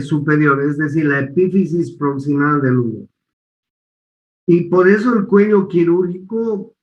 superior, es decir, la epífisis proximal del húmero. Y por eso el cuello quirúrgico,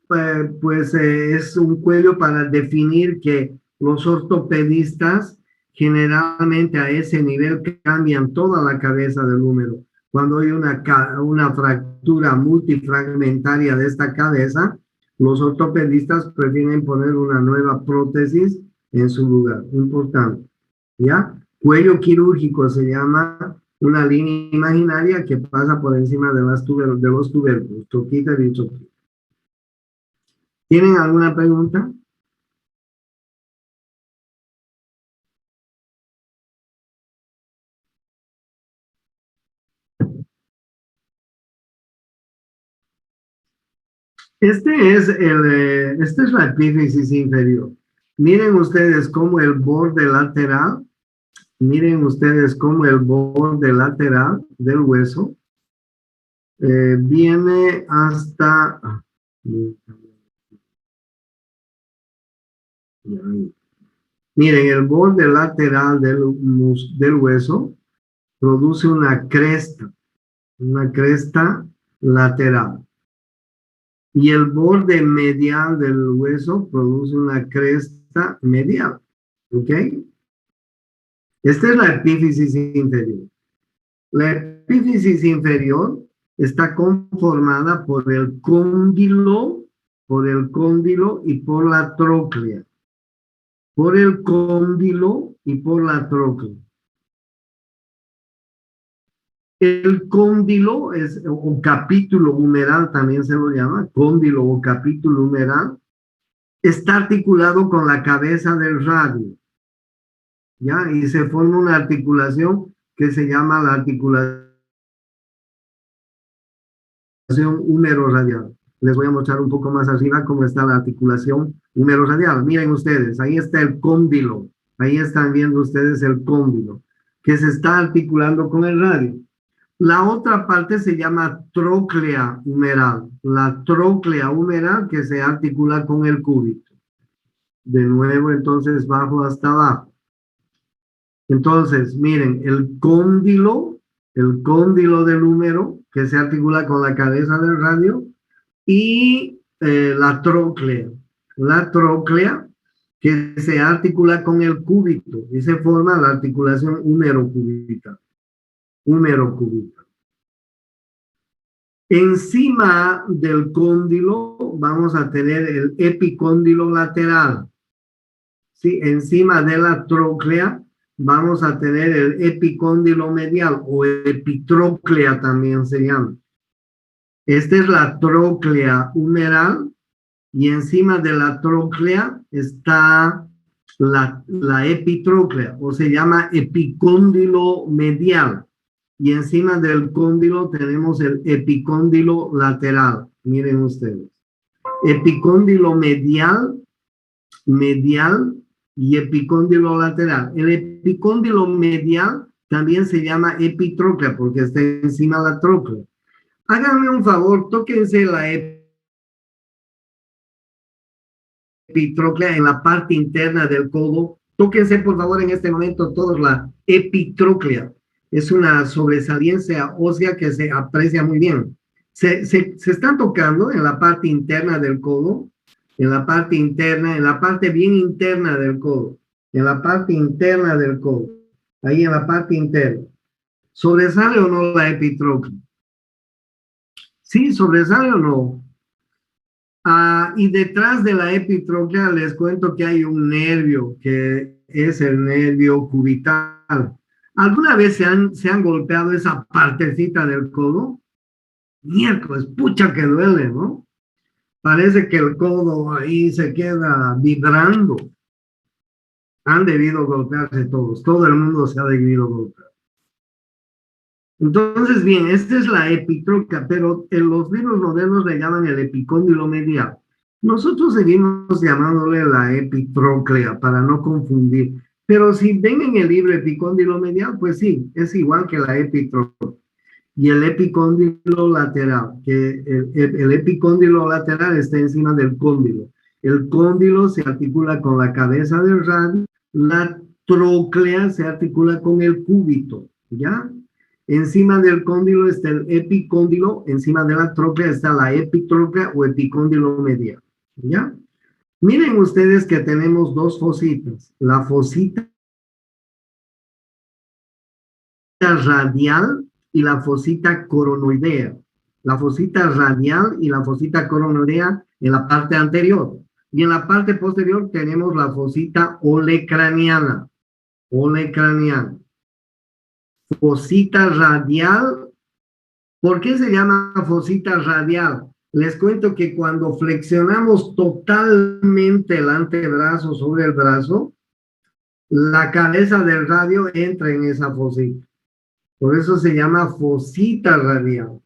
pues es un cuello para definir que los ortopedistas generalmente a ese nivel cambian toda la cabeza del húmero. Cuando hay una fractura multifragmentaria de esta cabeza, los ortopedistas prefieren poner una nueva prótesis en su lugar. Importante, ¿ya? Cuello quirúrgico se llama una línea imaginaria que pasa por encima de los tubérculos, troquita y troquita. ¿Tienen alguna pregunta? Esta es la epífisis inferior. Miren ustedes cómo el borde lateral, del hueso viene hasta... Miren, el borde lateral del hueso produce una cresta lateral. Y el borde medial del hueso produce una cresta medial. ¿Ok? Esta es la epífisis inferior. La epífisis inferior está conformada por el cóndilo y por la tróclea. Por el cóndilo y por la tróclea. El cóndilo es, o capítulo humeral también se lo llama, cóndilo o capítulo humeral, está articulado con la cabeza del radio, ¿ya? Y se forma una articulación que se llama la articulación húmero-radial. Les voy a mostrar un poco más arriba cómo está la articulación húmero-radial. Miren ustedes, ahí está el cóndilo, ahí están viendo ustedes el cóndilo, que se está articulando con el radio. La otra parte se llama tróclea humeral, la tróclea humeral que se articula con el cúbito. De nuevo, entonces, bajo hasta abajo. Entonces, miren, el cóndilo del húmero, que se articula con la cabeza del radio, y la tróclea que se articula con el cúbito, y se forma la articulación húmero-cubital. Encima del cóndilo vamos a tener el epicóndilo lateral. ¿Sí? Encima de la tróclea vamos a tener el epicóndilo medial o epitróclea también se llama. Esta es la tróclea humeral y encima de la tróclea está la epitróclea o se llama epicóndilo medial. Y encima del cóndilo tenemos el epicóndilo lateral. Miren ustedes. Epicóndilo medial y epicóndilo lateral. El epicóndilo medial también se llama epitróclea porque está encima de la tróclea. Háganme un favor, tóquense la epitróclea en la parte interna del codo. Tóquense por favor en este momento todos la epitróclea. Es una sobresaliencia ósea que se aprecia muy bien. Se están tocando en la parte interna del codo, en la parte bien interna del codo, ahí en la parte interna. ¿Sobresale o no la epitróclea? ¿Sí? ¿Sobresale o no? Y detrás de la epitróclea les cuento que hay un nervio, que es el nervio cubital. ¿Alguna vez se han golpeado esa partecita del codo? Miércoles, pucha que duele, ¿no? Parece que el codo ahí se queda vibrando. Han debido golpearse todos, todo el mundo se ha debido golpear. Entonces, bien, esta es la epitróclea, pero en los libros modernos le llaman el epicóndilo medial. Nosotros seguimos llamándole la epitróclea para no confundir. Pero si ven en el libro epicóndilo medial, pues sí, es igual que la epitróclea. Y el epicóndilo lateral, que el epicóndilo lateral está encima del cóndilo. El cóndilo se articula con la cabeza del radio, la tróclea se articula con el cúbito. ¿ya? Encima del cóndilo está el epicóndilo, encima de la tróclea está la epitróclea o epicóndilo medial, ¿ya? Miren ustedes que tenemos dos fositas, la fosita radial y la fosita coronoidea. La fosita radial y la fosita coronoidea en la parte anterior. Y en la parte posterior tenemos la fosita olecraniana. Olecraniana. Fosita radial. ¿Por qué se llama fosita radial? Les cuento que cuando flexionamos totalmente el antebrazo sobre el brazo, la cabeza del radio entra en esa fosita. Por eso se llama fosita radial.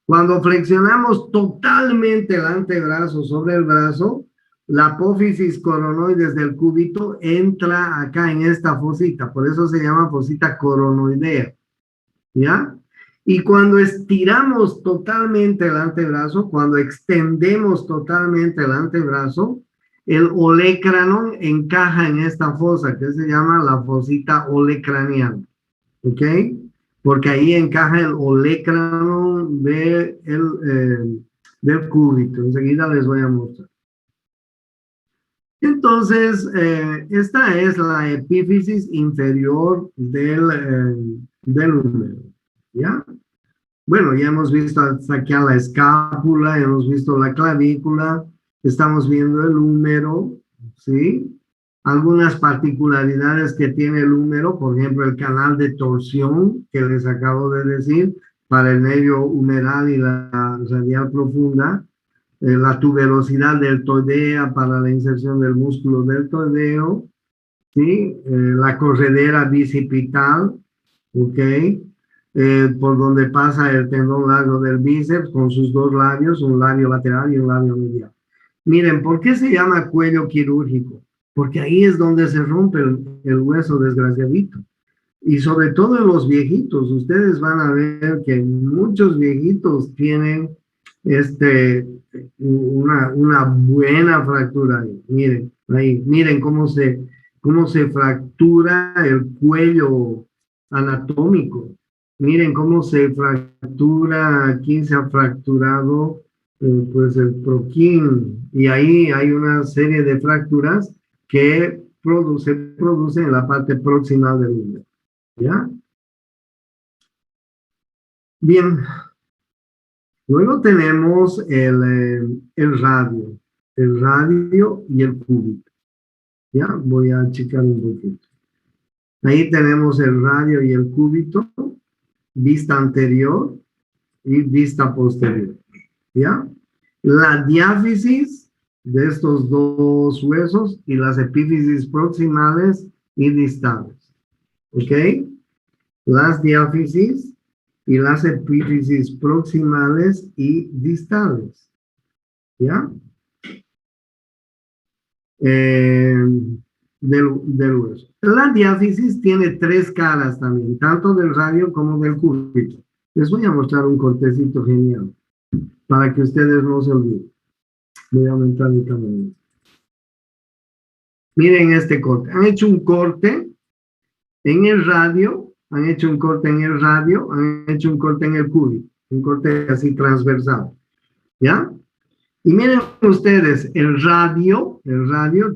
Cuando flexionamos totalmente el antebrazo sobre el brazo, la apófisis coronoides del cúbito entra acá en esta fosita. Por eso se llama fosita coronoidea. ¿Ya? Y cuando estiramos totalmente el antebrazo, cuando extendemos totalmente el antebrazo, el olecranon encaja en esta fosa que se llama la fosita olecraniana. ¿Ok? Porque ahí encaja el olecranon del cúbito. Enseguida les voy a mostrar. Entonces, esta es la epífisis inferior del húmero. ¿Ya? Bueno, ya hemos visto hasta aquí a la escápula, hemos visto la clavícula, estamos viendo el húmero, ¿sí? Algunas particularidades que tiene el húmero, por ejemplo, el canal de torsión que les acabo de decir, para el nervio humeral y la radial profunda, la tuberosidad deltoidea para la inserción del músculo deltoideo, ¿sí? La corredera bicipital, ¿ok? Por donde pasa el tendón largo del bíceps con sus dos labios, un labio lateral y un labio medial. Miren, ¿por qué se llama cuello quirúrgico? Porque ahí es donde se rompe el hueso desgraciadito. Y sobre todo en los viejitos, ustedes van a ver que muchos viejitos tienen una buena fractura ahí, miren cómo se fractura el cuello anatómico. Miren cómo se fractura, aquí se ha fracturado pues el proquín, y ahí hay una serie de fracturas que se producen en la parte proximal del húmero, ¿ya? Bien, luego tenemos el radio y el cúbito, ¿ya? Voy a checar un poquito. Ahí tenemos el radio y el cúbito, vista anterior y vista posterior, ¿ya? La diáfisis de estos dos huesos y las epífisis proximales y distales, ¿ok? Las diáfisis y las epífisis proximales y distales, ¿ya? Del hueso. La diáfisis tiene tres caras también, tanto del radio como del cúbito. Les voy a mostrar un cortecito genial para que ustedes no se olviden. Voy a aumentar mi tamaño. Miren este corte. Han hecho un corte en el radio, han hecho un corte en el radio, han hecho un corte en el cúbito, un corte así transversal, ¿ya? Y miren ustedes, el radio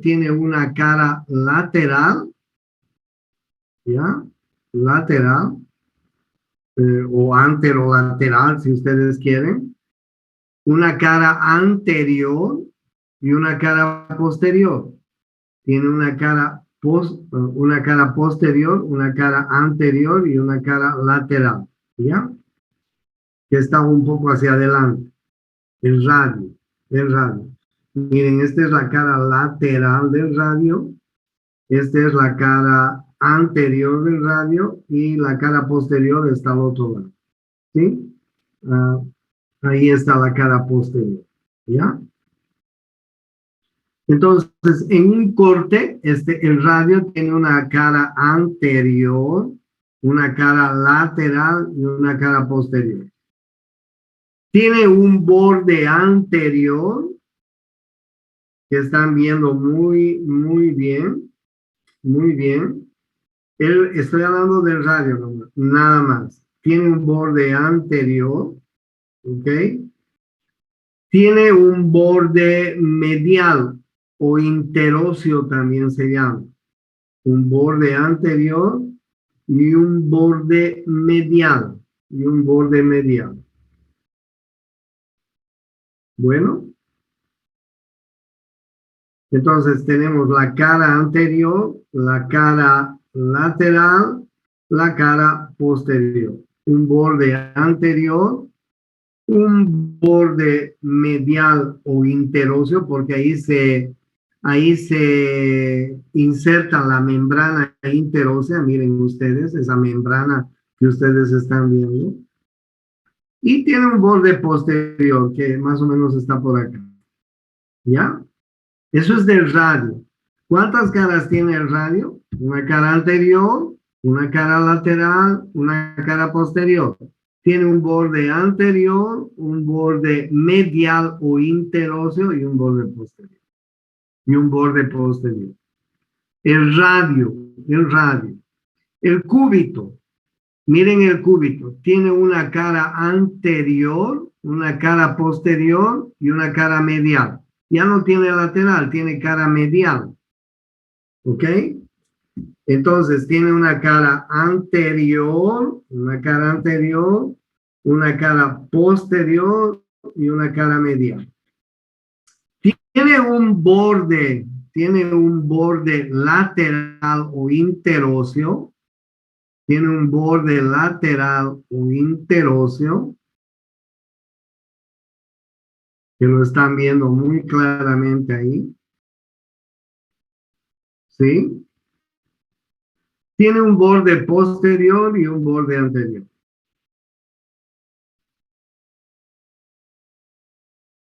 tiene una cara lateral, ¿ya? Lateral, o anterolateral, si ustedes quieren, una cara anterior y una cara posterior. Tiene una cara posterior, una cara anterior y una cara lateral, ¿ya? Que está un poco hacia adelante. El radio. Miren, esta es la cara lateral del radio, esta es la cara anterior del radio y la cara posterior está al otro lado, ¿sí? Ahí está la cara posterior, ¿ya? Entonces, en un corte, el radio tiene una cara anterior, una cara lateral y una cara posterior. Tiene un borde anterior que están viendo muy bien. Estoy hablando del radio, nada más. Tiene un borde anterior, ¿ok? Tiene un borde medial o interóseo también se llama. Un borde anterior y un borde medial. Y un borde medial. Bueno, entonces tenemos la cara anterior, la cara lateral, la cara posterior. Un borde anterior, un borde medial o interóseo, porque ahí se inserta la membrana interósea, miren ustedes, esa membrana que ustedes están viendo. Y tiene un borde posterior que más o menos está por acá. ¿Ya? Eso es del radio. ¿Cuántas caras tiene el radio? Una cara anterior, una cara lateral, una cara posterior. Tiene un borde anterior, un borde medial o interóseo y un borde posterior. Y un borde posterior. El radio, el radio. El cúbito. Miren el cúbito. Tiene una cara anterior, una cara posterior y una cara medial. Ya no tiene lateral, tiene cara medial. ¿Ok? Entonces tiene una cara anterior, una cara posterior y una cara medial. Tiene un borde lateral o interóseo. Tiene un borde lateral o interóseo, que lo están viendo muy claramente ahí. ¿Sí? Tiene un borde posterior y un borde anterior.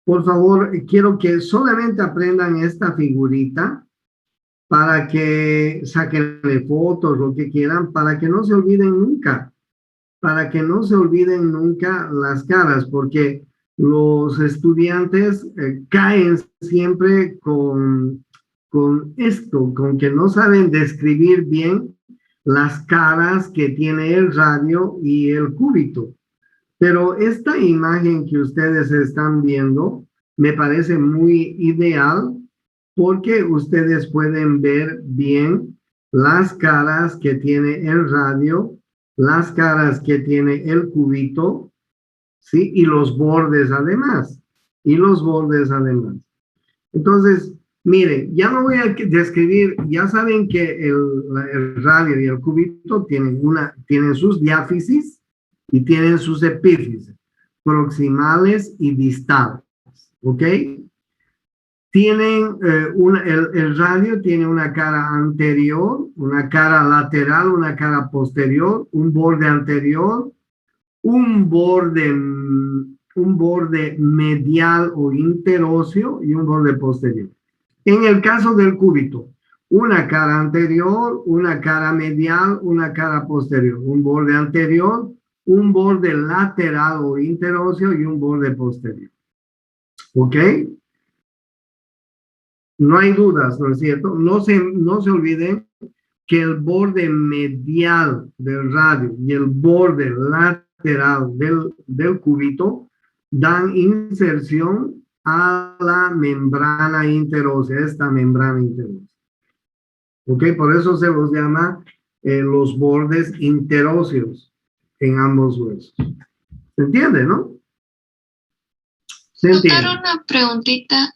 Por favor, quiero que solamente aprendan esta figurita para que saquen fotos, lo que quieran, para que no se olviden nunca, las caras, porque los estudiantes caen siempre con esto, con que no saben describir bien las caras que tiene el radio y el cúbito. Pero esta imagen que ustedes están viendo me parece muy ideal porque ustedes pueden ver bien las caras que tiene el radio, las caras que tiene el cubito, ¿sí? Y los bordes además. Entonces, miren, ya no voy a describir, ya saben que el radio y el cubito tienen sus diáfisis y tienen sus epífisis, proximales y distales, ¿ok? El radio tiene una cara anterior, una cara lateral, una cara posterior, un borde anterior, un borde medial o interóseo y un borde posterior. En el caso del cúbito, una cara anterior, una cara medial, una cara posterior, un borde anterior, un borde lateral o interóseo y un borde posterior. ¿Ok? No hay dudas, ¿no es cierto? No se olviden que el borde medial del radio y el borde lateral del cúbito dan inserción a la membrana interósea, esta membrana interósea. ¿Ok? Por eso se los llama los bordes interóseos en ambos huesos. ¿Se entiende, no? ¿Se entiende? Doctor, una preguntita.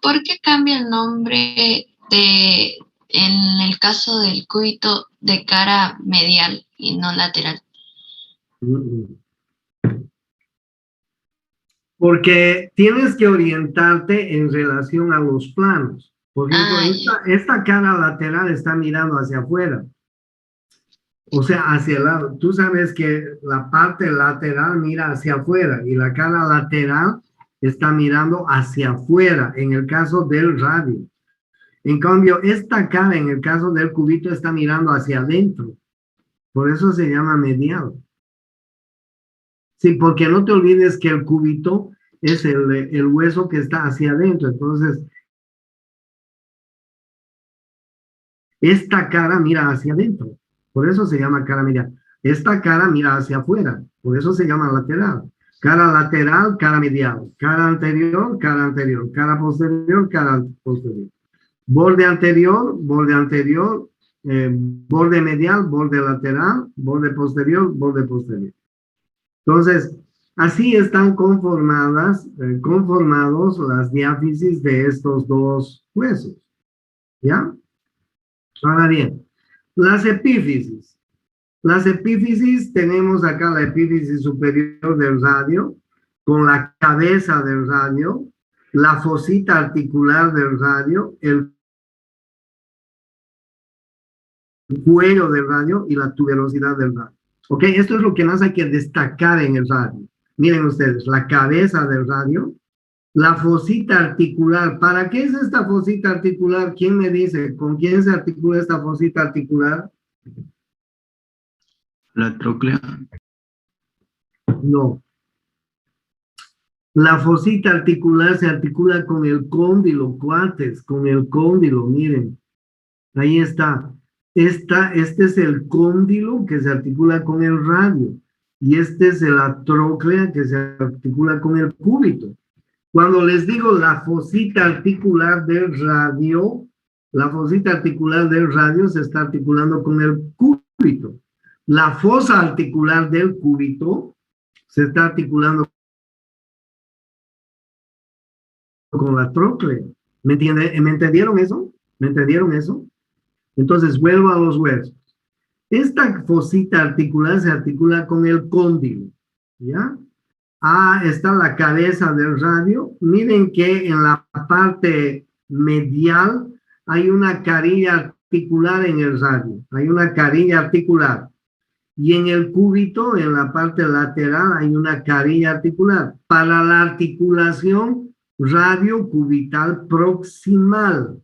¿Por qué cambia el nombre en el caso del cúbito, de cara medial y no lateral? Porque tienes que orientarte en relación a los planos. Por ejemplo, esta cara lateral está mirando hacia afuera. O sea, hacia el lado. Tú sabes que la parte lateral mira hacia afuera y la cara lateral está mirando hacia afuera en el caso del radio. En cambio, esta cara en el caso del cubito está mirando hacia adentro. Por eso se llama medial. Sí, porque no te olvides que el cubito es el hueso que está hacia adentro. Entonces, esta cara mira hacia adentro. Por eso se llama cara medial. Esta cara mira hacia afuera, por eso se llama lateral. Cara lateral, cara medial. Cara anterior, cara anterior. Cara posterior, cara posterior. Borde anterior, borde medial, borde lateral, borde posterior, borde posterior. Entonces, así están conformados las diáfisis de estos dos huesos. ¿Ya? Ahora bien, las epífisis. Las epífisis, tenemos acá la epífisis superior del radio, con la cabeza del radio, la fosita articular del radio, el cuello del radio y la tuberosidad del radio. ¿Ok? Esto es lo que más hay que destacar en el radio. Miren ustedes, la cabeza del radio, la fosita articular. ¿Para qué es esta fosita articular? ¿Quién me dice? ¿Con quién se articula esta fosita articular? La tróclea. No. La fosita articular se articula con el cóndilo, cuates, con el cóndilo, miren. Ahí está. Este es el cóndilo que se articula con el radio. Y este es la tróclea que se articula con el cúbito. Cuando les digo la fosita articular del radio, la fosita articular del radio se está articulando con el cúbito. La fosa articular del cúbito se está articulando con la tróclea. ¿Me entendieron eso? ¿Me entendieron eso? Entonces, vuelvo a los huesos. Esta fosita articular se articula con el cóndilo, ¿ya? Está la cabeza del radio. Miren que en la parte medial hay una carilla articular en el radio. Hay una carilla articular. Y en el cúbito, en la parte lateral, hay una carilla articular. Para la articulación radiocubital proximal.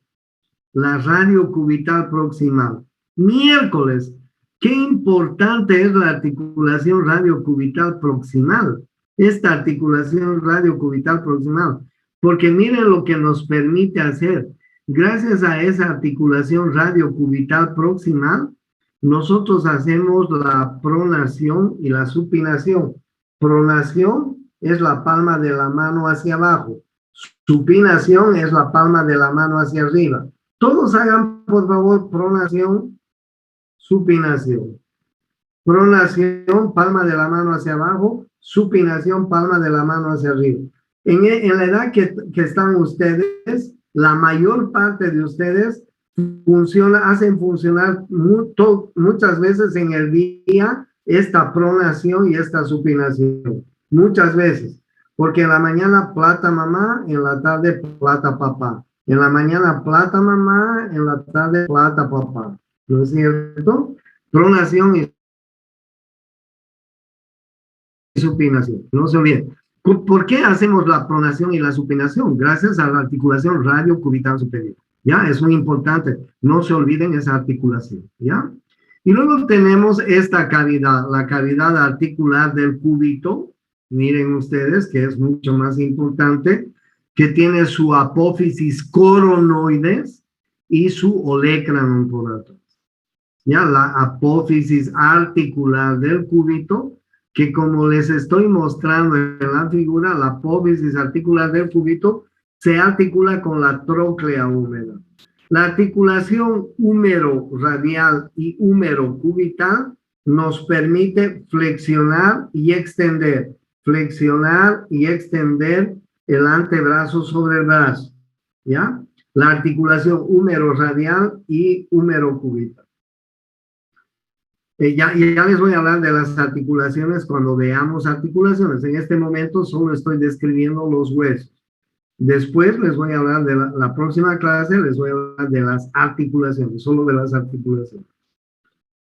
La radiocubital proximal. Miércoles, qué importante es la articulación radiocubital proximal. Esta articulación radiocubital proximal. Porque miren lo que nos permite hacer. Gracias a esa articulación radiocubital proximal, nosotros hacemos la pronación y la supinación. Pronación es la palma de la mano hacia abajo. Supinación es la palma de la mano hacia arriba. Todos hagan, por favor, pronación, supinación. Pronación, palma de la mano hacia abajo. Supinación, palma de la mano hacia arriba. En la edad que están ustedes, la mayor parte de ustedes hacen funcionar muchas veces en el día esta pronación y esta supinación. Muchas veces. Porque en la mañana plata mamá, en la tarde plata papá. En la mañana plata mamá, en la tarde plata papá. ¿No es cierto? Pronación y supinación. No se olviden. ¿Por qué hacemos la pronación y la supinación? Gracias a la articulación radiocubital superior. ¿Ya? Es muy importante. No se olviden esa articulación. ¿Ya? Y luego tenemos esta cavidad, la cavidad articular del cúbito. Miren ustedes que es mucho más importante, que tiene su apófisis coronoides y su olecranon por atrás. Ya, la apófisis articular del cúbito, que como les estoy mostrando en la figura, la apófisis articular del cúbito se articula con la tróclea húmera. La articulación húmero radial y húmero cubital nos permite flexionar y extender el antebrazo sobre el brazo, ¿ya? La articulación húmero radial y húmero cubital. Ya les voy a hablar de las articulaciones cuando veamos articulaciones. En este momento solo estoy describiendo los huesos. Después les voy a hablar de la próxima clase, les voy a hablar de las articulaciones, solo de las articulaciones.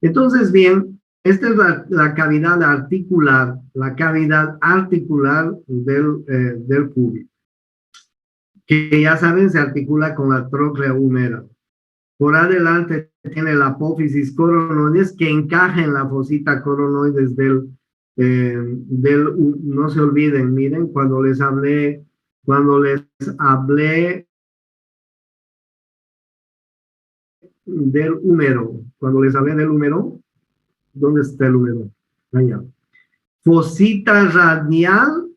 Entonces, bien, esta es la cavidad articular del cúbito, que ya saben, se articula con la tróclea húmera. Por adelante tiene la apófisis coronoides que encaja en la fosita coronoides no se olviden, miren, cuando les hablé del húmero, ¿Dónde está el húmero? Allá. Fosita radial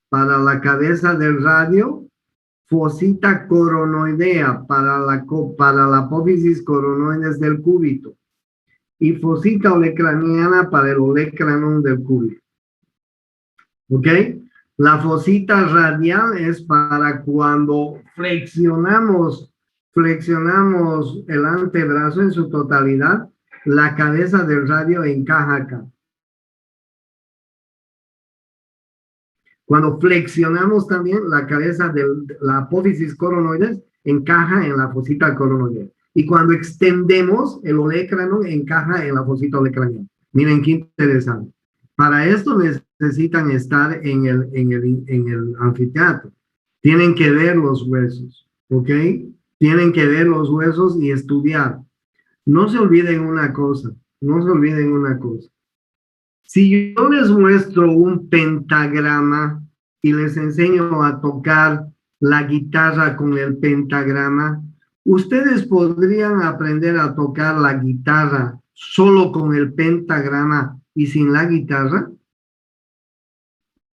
para la cabeza del radio, fosita coronoidea para la apófisis coronoides del cúbito y fosita olecraniana para el olecranon del cúbito. ¿Ok? La fosita radial es para cuando flexionamos el antebrazo en su totalidad, la cabeza del radio encaja acá. Cuando flexionamos también la cabeza de la apófisis coronoides, encaja en la fosita coronoidea. Y cuando extendemos el olecrano, encaja en la fosita olecraniana. Miren qué interesante. Para esto necesitan estar en el anfiteatro. Tienen que ver los huesos, ¿ok? Tienen que ver los huesos y estudiar. No se olviden una cosa, no se olviden una cosa. Si yo les muestro un pentagrama y les enseño a tocar la guitarra con el pentagrama, ¿ustedes podrían aprender a tocar la guitarra solo con el pentagrama y sin la guitarra?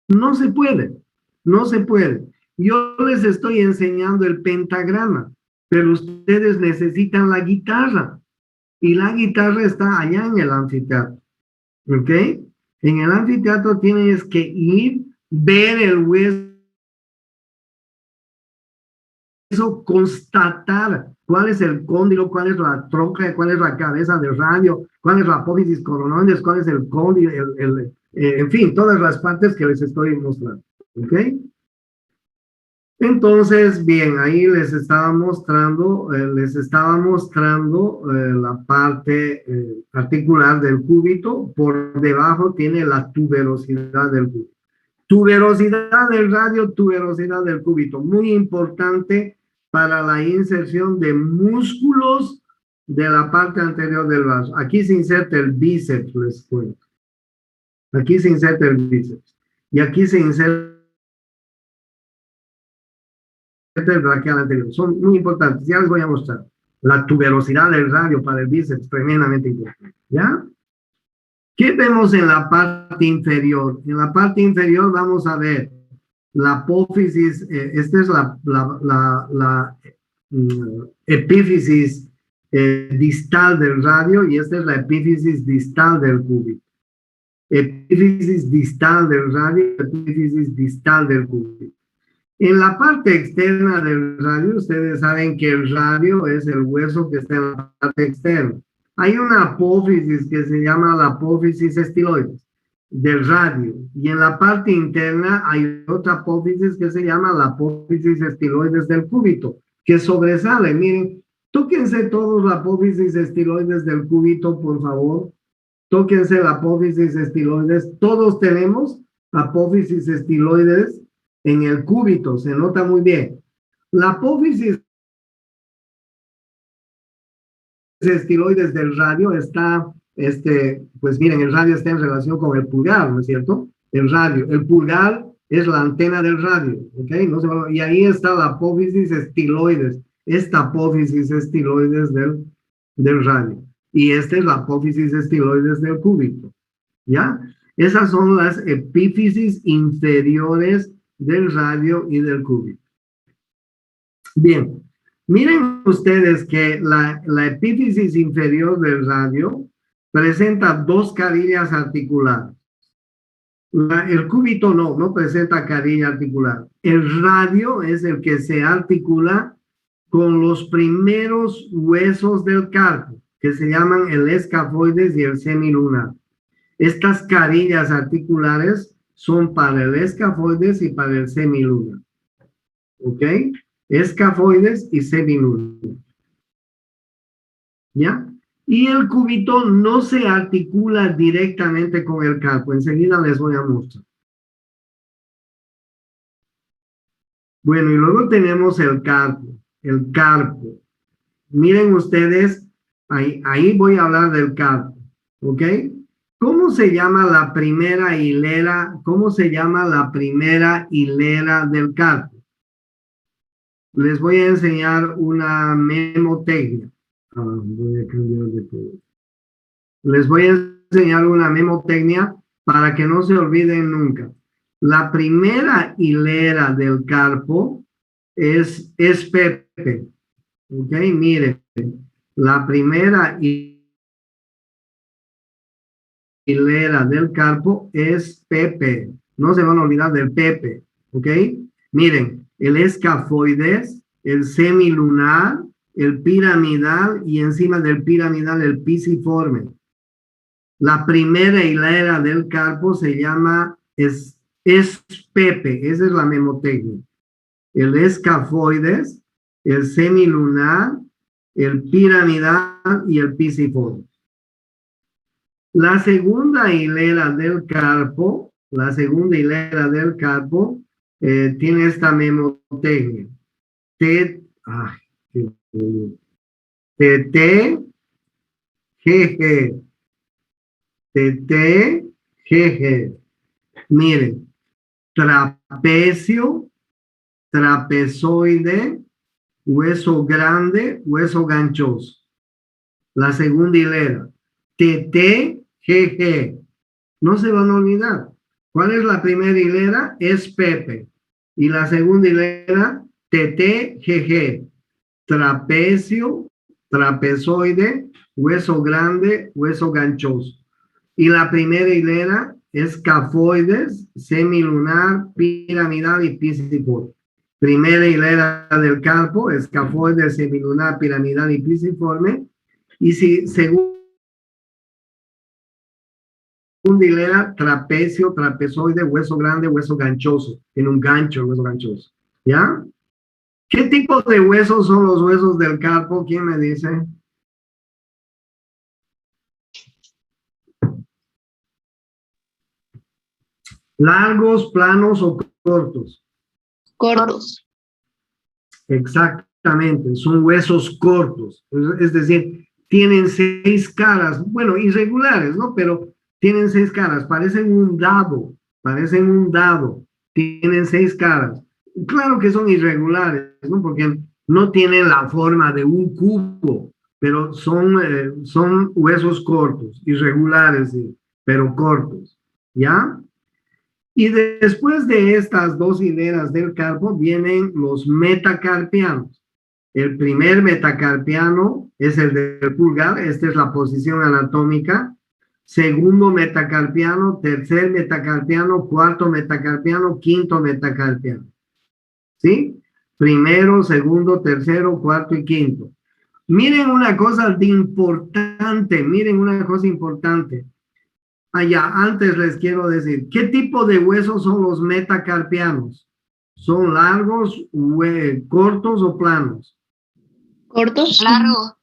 No se puede, no se puede. Yo les estoy enseñando el pentagrama, pero ustedes necesitan la guitarra y la guitarra está allá en el anfiteatro. ¿Ok? En el anfiteatro tienes que ir, ver el hueso, constatar cuál es el cóndilo, cuál es la tronca, cuál es la cabeza del radio, cuál es la apófisis coronoides, cuál es el cóndilo, en fin, todas las partes que les estoy mostrando. ¿Ok? Entonces, bien, ahí les estaba mostrando la parte articular del cúbito. Por debajo tiene la tuberosidad del cúbito. Tuberosidad del radio, tuberosidad del cúbito. Muy importante para la inserción de músculos de la parte anterior del brazo. Aquí se inserta el bíceps, les cuento. Aquí se inserta el bíceps. Y aquí se inserta el braquial anterior. Son muy importantes. Ya les voy a mostrar. La tuberosidad del radio para el bíceps, tremendamente importante. ¿Ya? ¿Qué vemos en la parte inferior? En la parte inferior vamos a ver la apófisis, esta es la epífisis distal del radio y esta es la epífisis distal del cúbito. Epífisis distal del radio, epífisis distal del cúbito. En la parte externa del radio, ustedes saben que el radio es el hueso que está en la parte externa. Hay una apófisis que se llama la apófisis estiloides del radio. Y en la parte interna hay otra apófisis que se llama la apófisis estiloides del cúbito, que sobresale. Miren, tóquense todos la apófisis estiloides del cúbito, por favor. Tóquense la apófisis estiloides. Todos tenemos apófisis estiloides en el cúbito, se nota muy bien. La apófisis estiloides del radio está, pues miren, el radio está en relación con el pulgar, ¿no es cierto? El radio, el pulgar es la antena del radio, ¿ok? No y ahí está la apófisis estiloides, esta apófisis estiloides del radio. Y esta es la apófisis estiloides del cúbito, ¿ya? Esas son las epífisis inferiores del radio y del cúbito. Bien, miren ustedes que la epífisis inferior del radio presenta dos carillas articulares. El cúbito no presenta carilla articular. El radio es el que se articula con los primeros huesos del carpo, que se llaman el escafoides y el semilunar. Estas carillas articulares son para el escafoides y para el semilunar. ¿Ok? Escafoides y semilunar. ¿Ya? Y el cúbito no se articula directamente con el carpo. Enseguida les voy a mostrar. Bueno, y luego tenemos el carpo. El carpo. Miren ustedes, ahí voy a hablar del carpo. ¿Ok? ¿Cómo se llama la primera hilera? ¿Cómo se llama la primera hilera del carpo? Les voy a enseñar una memotecnia. Voy a cambiar de color. Les voy a enseñar una memotecnia para que no se olviden nunca. La primera hilera del carpo es Pepe. Ok, miren, la primera hilera del carpo es Pepe. No se van a olvidar del Pepe. Ok, miren, el escafoides, el semilunar, el piramidal y encima del piramidal el pisiforme. La primera hilera del carpo se llama es Pepe, esa es la memotecnia. El escafoides, el semilunar, el piramidal y el pisiforme. La segunda hilera del carpo, tiene esta memotecnia. T, G, G. Miren, trapecio, trapezoide, hueso grande, hueso ganchoso. La segunda hilera, G. No se van a olvidar. ¿Cuál es la primera hilera? Es Pepe. Y la segunda hilera, G. Trapecio, trapezoide, hueso grande, hueso ganchoso. Y la primera hilera es escafoides, semilunar, piramidal y pisiforme. Primera hilera del carpo, escafoides, semilunar, piramidal y pisiforme. Y si segunda hilera, trapecio, trapezoide, hueso grande, hueso ganchoso. En un gancho, hueso ganchoso. ¿Ya? ¿Qué tipo de huesos son los huesos del carpo? ¿Quién me dice? ¿Largos, planos o cortos? Cortos. Exactamente, son huesos cortos. Es decir, tienen 6 caras, bueno, irregulares, ¿no? Pero tienen 6 caras, parecen un dado, tienen 6 caras. Claro que son irregulares, ¿no? Porque no tienen la forma de un cubo, pero son huesos cortos, irregulares, sí, pero cortos, ¿ya? Y después de estas 2 hileras del carpo vienen los metacarpianos. El primer metacarpiano es el del pulgar, esta es la posición anatómica. Segundo metacarpiano, tercer metacarpiano, cuarto metacarpiano, quinto metacarpiano. ¿Sí? Primero, segundo, tercero, cuarto y quinto. Miren una cosa importante. Antes les quiero decir, ¿qué tipo de huesos son los metacarpianos? ¿Son largos, cortos o planos? Cortos. Largos.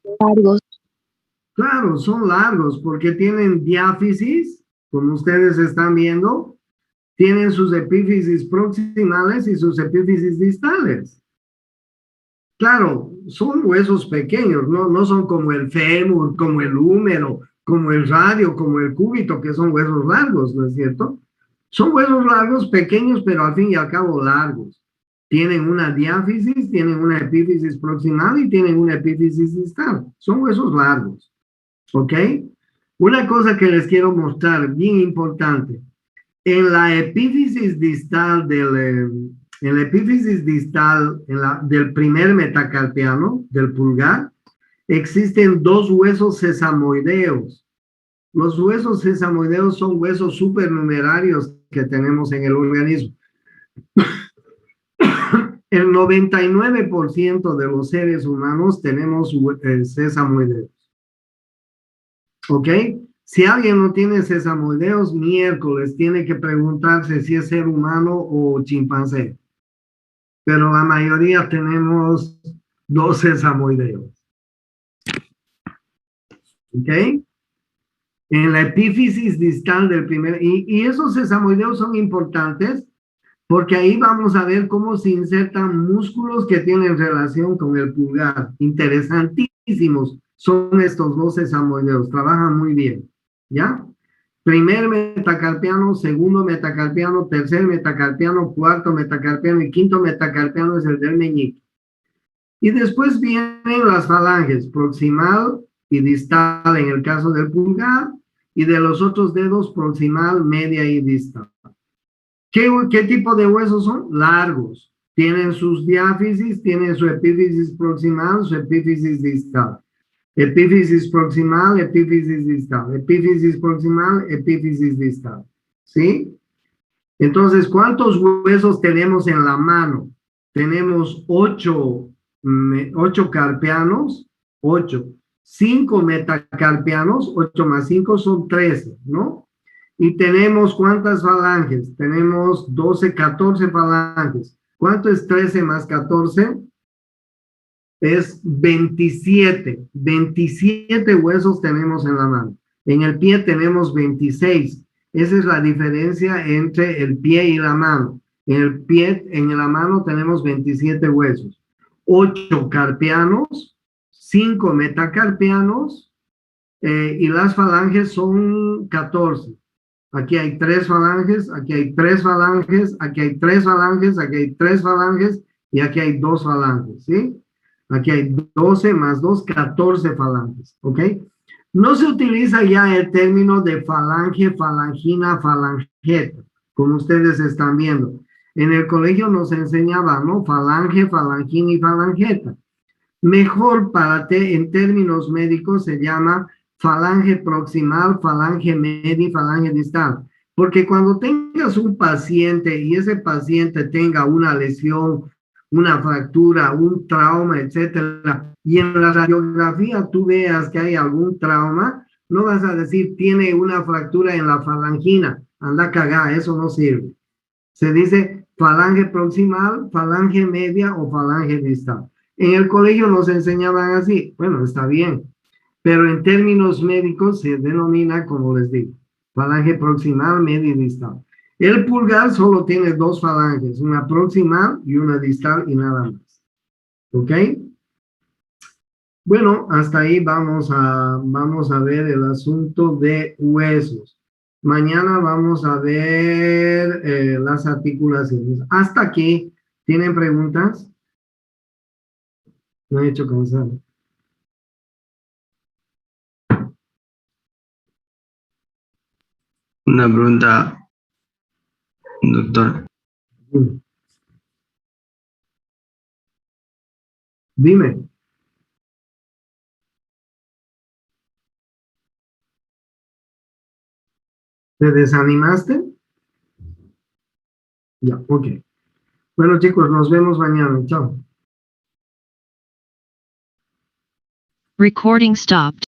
Claro, son largos porque tienen diáfisis, como ustedes están viendo, tienen sus epífisis proximales y sus epífisis distales. Claro, son huesos pequeños, no son como el fémur, como el húmero, como el radio, como el cúbito, que son huesos largos, ¿no es cierto? Son huesos largos, pequeños, pero al fin y al cabo largos. Tienen una diáfisis, tienen una epífisis proximal y tienen una epífisis distal. Son huesos largos, ¿ok? Una cosa que les quiero mostrar, bien importante. En la epífisis distal del primer metacarpiano, del pulgar, existen 2 huesos sesamoideos. Los huesos sesamoideos son huesos supernumerarios que tenemos en el organismo. El 99% de los seres humanos tenemos sesamoideos. ¿Ok? Si alguien no tiene sesamoideos, miércoles tiene que preguntarse si es ser humano o chimpancé. Pero la mayoría tenemos 2 sesamoideos. ¿Ok? En la epífisis distal del primer, y esos sesamoideos son importantes porque ahí vamos a ver cómo se insertan músculos que tienen relación con el pulgar. Interesantísimos son estos 2 sesamoideos, trabajan muy bien, ¿ya? Primer metacarpiano, segundo metacarpiano, tercer metacarpiano, cuarto metacarpiano y quinto metacarpiano es el del meñique. Y después vienen las falanges, proximal, y distal en el caso del pulgar, y de los otros dedos proximal, media y distal. ¿Qué tipo de huesos son? Largos. Tienen sus diáfisis, tienen su epífisis proximal, su epífisis distal. Epífisis proximal, epífisis distal. Epífisis proximal, epífisis distal. ¿Sí? Entonces, ¿cuántos huesos tenemos en la mano? Tenemos 8 carpianos, 8. 5 metacarpianos, 8 más 5 son 13, ¿no? Y tenemos ¿cuántas falanges? Tenemos 12, 14 falanges. ¿Cuánto es 13 más 14? Es 27. 27 huesos tenemos en la mano. En el pie tenemos 26. Esa es la diferencia entre el pie y la mano. En el pie, en la mano tenemos 27 huesos. 8 carpianos, 5 metacarpianos, y las falanges son 14. Aquí hay 3 falanges, aquí hay 3 falanges, aquí hay 3 falanges, aquí hay 3 falanges y aquí hay 2 falanges, ¿sí? Aquí hay 12 más 2, 14 falanges, ¿ok? No se utiliza ya el término de falange, falangina, falangeta, como ustedes están viendo. En el colegio nos enseñaban, ¿no? Falange, falangina y falangeta. Mejor en términos médicos se llama falange proximal, falange media y falange distal. Porque cuando tengas un paciente y ese paciente tenga una lesión, una fractura, un trauma, etcétera, y en la radiografía tú veas que hay algún trauma, no vas a decir tiene una fractura en la falangina, anda a cagar, eso no sirve. Se dice falange proximal, falange media o falange distal. En el colegio nos enseñaban así, bueno, está bien, pero en términos médicos se denomina, como les digo, falange proximal, media y distal. El pulgar solo tiene 2 falanges, una proximal y una distal y nada más. ¿Ok? Bueno, hasta ahí vamos a ver el asunto de huesos. Mañana vamos a ver las articulaciones. Hasta aquí, ¿tienen preguntas? No he hecho cansar. Una pregunta, doctor. Dime. ¿Te desanimaste? Ya, ok. Bueno, chicos, nos vemos mañana. Chao. Recording stopped.